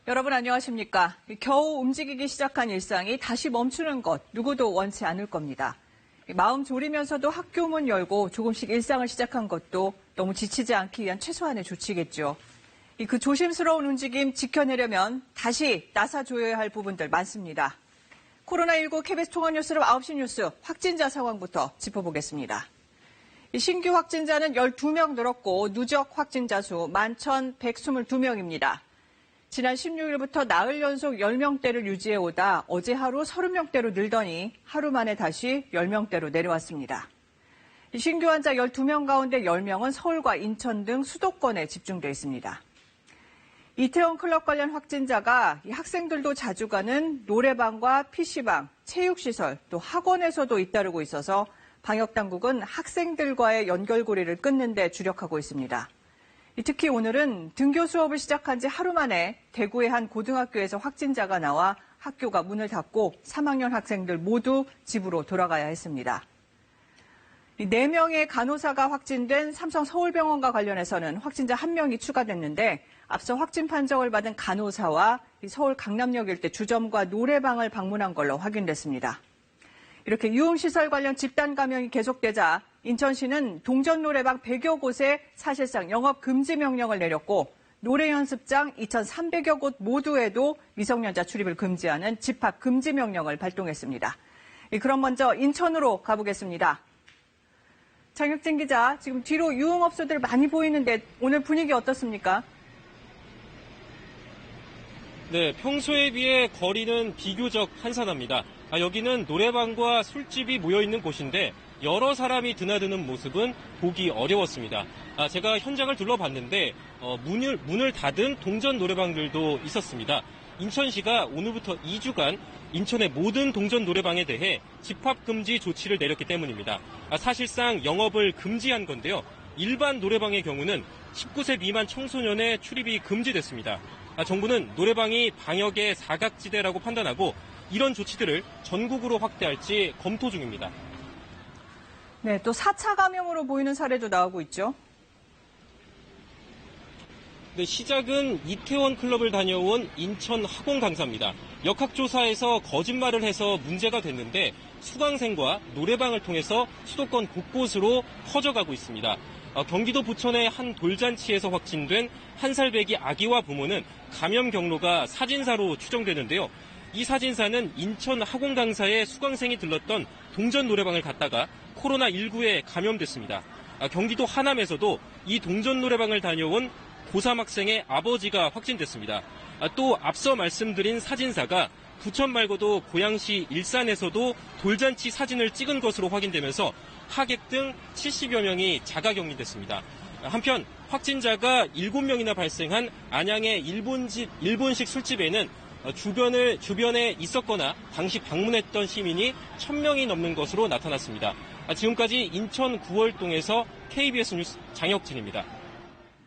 여러분 안녕하십니까? 겨우 움직이기 시작한 일상이 다시 멈추는 것 누구도 원치 않을 겁니다. 마음 졸이면서도 학교 문 열고 조금씩 일상을 시작한 것도 너무 지치지 않기 위한 최소한의 조치겠죠. 그 조심스러운 움직임 지켜내려면 다시 나서줘야 할 부분들 많습니다. 코로나19 KBS 통합뉴스룸 9시 뉴스 확진자 상황부터 짚어보겠습니다. 신규 확진자는 12명 늘었고 누적 확진자 수 11,122명입니다. 지난 16일부터 나흘 연속 10명대를 유지해오다 어제 하루 30명대로 늘더니 하루 만에 다시 10명대로 내려왔습니다. 신규 환자 12명 가운데 10명은 서울과 인천 등 수도권에 집중돼 있습니다. 이태원 클럽 관련 확진자가 학생들도 자주 가는 노래방과 PC방, 체육시설, 또 학원에서도 잇따르고 있어서 방역당국은 학생들과의 연결고리를 끊는 데 주력하고 있습니다. 특히 오늘은 등교 수업을 시작한 지 하루 만에 대구의 한 고등학교에서 확진자가 나와 학교가 문을 닫고 3학년 학생들 모두 집으로 돌아가야 했습니다. 4명의 간호사가 확진된 삼성 서울병원과 관련해서는 확진자 1명이 추가됐는데 앞서 확진 판정을 받은 간호사와 서울 강남역 일대 주점과 노래방을 방문한 걸로 확인됐습니다. 이렇게 유흥시설 관련 집단 감염이 계속되자 인천시는 동전 노래방 100여 곳에 사실상 영업 금지 명령을 내렸고 노래 연습장 2,300여 곳 모두에도 미성년자 출입을 금지하는 집합 금지 명령을 발동했습니다. 그럼 먼저 인천으로 가보겠습니다. 장혁진 기자, 지금 뒤로 유흥업소들 많이 보이는데 오늘 분위기 어떻습니까? 네, 평소에 비해 거리는 비교적 한산합니다. 여기는 노래방과 술집이 모여있는 곳인데 여러 사람이 드나드는 모습은 보기 어려웠습니다. 제가 현장을 둘러봤는데 문을 닫은 동전 노래방들도 있었습니다. 인천시가 오늘부터 2주간 인천의 모든 동전 노래방에 대해 집합금지 조치를 내렸기 때문입니다. 사실상 영업을 금지한 건데요. 일반 노래방의 경우는 19세 미만 청소년의 출입이 금지됐습니다. 정부는 노래방이 방역의 사각지대라고 판단하고 이런 조치들을 전국으로 확대할지 검토 중입니다. 네, 또 4차 감염으로 보이는 사례도 나오고 있죠. 네, 시작은 이태원 클럽을 다녀온 인천 학원 강사입니다. 역학조사에서 거짓말을 해서 문제가 됐는데 수강생과 노래방을 통해서 수도권 곳곳으로 퍼져가고 있습니다. 경기도 부천의 한 돌잔치에서 확진된 1살배기 아기와 부모는 감염 경로가 사진사로 추정되는데요. 이 사진사는 인천 학원 강사의 수강생이 들렀던 동전 노래방을 갔다가 코로나19에 감염됐습니다. 경기도 하남에서도 이 동전 노래방을 다녀온 고3 학생의 아버지가 확진됐습니다. 또 앞서 말씀드린 사진사가 부천 말고도 고양시 일산에서도 돌잔치 사진을 찍은 것으로 확인되면서 하객 등 70여 명이 자가격리됐습니다. 한편 확진자가 7명이나 발생한 안양의 일본식 술집에는 주변에 있었거나 당시 방문했던 시민이 1,000명이 넘는 것으로 나타났습니다. 지금까지 인천 구월동에서 KBS 뉴스 장혁진입니다.